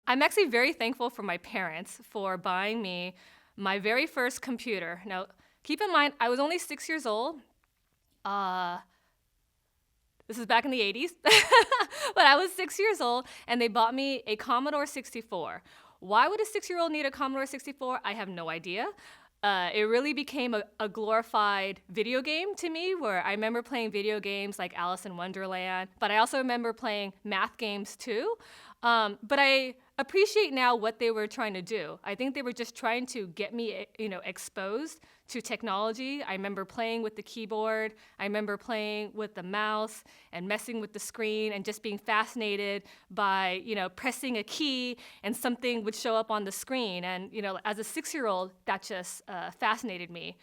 I'm actually very thankful for my parents for buying me my very first computer. Now, keep in mind, I was only 6 years old. Uh, this is back in the 80s, but I was 6 years old, and they bought me a Commodore 64. Why would a 6-year-old need a Commodore 64? I have no idea. It really became a glorified video game to me, where I remember playing video games like Alice in Wonderland, but I also remember playing math games too. But I appreciate now what they were trying to do. I think they were just trying to get me, exposed to technology. I remember playing with the keyboard. I remember playing with the mouse and messing with the screen and just being fascinated by, pressing a key and something would show up on the screen. And, as a 6-year-old, that just fascinated me.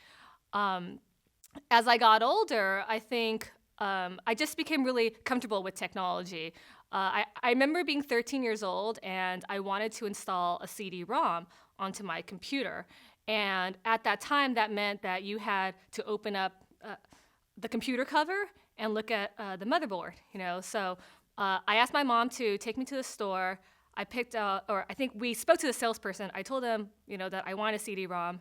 As I got older, I think I just became really comfortable with technology. I remember being 13 years old and I wanted to install a CD-ROM onto my computer. And at that time, that meant that you had to open up the computer cover and look at the motherboard. So I asked my mom to take me to the store. I picked out, or I think we spoke to the salesperson. I told them, that I wanted a CD-ROM,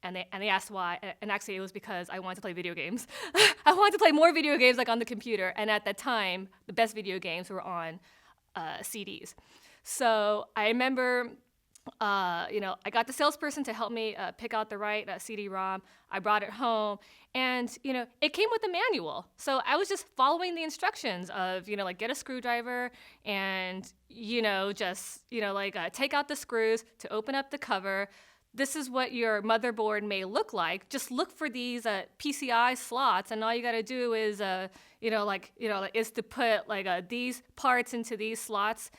and they asked why. And actually, it was because I wanted to play video games. I wanted to play more video games like on the computer. And at that time, the best video games were on CDs. So I remember, I got the salesperson to help me pick out the right CD-ROM. I brought it home, and it came with a manual. So I was just following the instructions of, like get a screwdriver and take out the screws to open up the cover. This is what your motherboard may look like. Just look for these PCI slots, and all you got to do is, is to put these parts into these slots,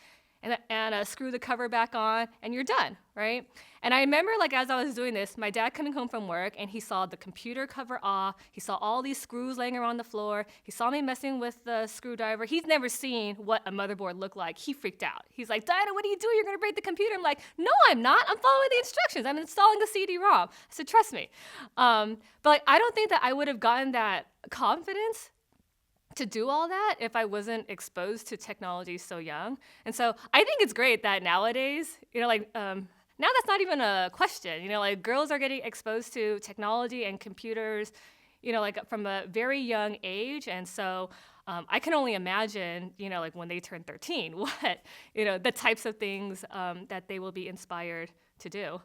and screw the cover back on, and you're done, right? And I remember, as I was doing this, my dad coming home from work, and he saw the computer cover off. He saw all these screws laying around the floor. He saw me messing with the screwdriver. He's never seen what a motherboard looked like. He freaked out. He's like, Diana, what are you doing? You're going to break the computer. I'm like, no, I'm not. I'm following the instructions. I'm installing the CD-ROM. I said, trust me. But I don't think that I would have gotten that confidence to do all that if I wasn't exposed to technology so young. And so I think it's great that nowadays, now that's not even a question. Girls are getting exposed to technology and computers, from a very young age. And so I can only imagine, when they turn 13, what, the types of things that they will be inspired to do.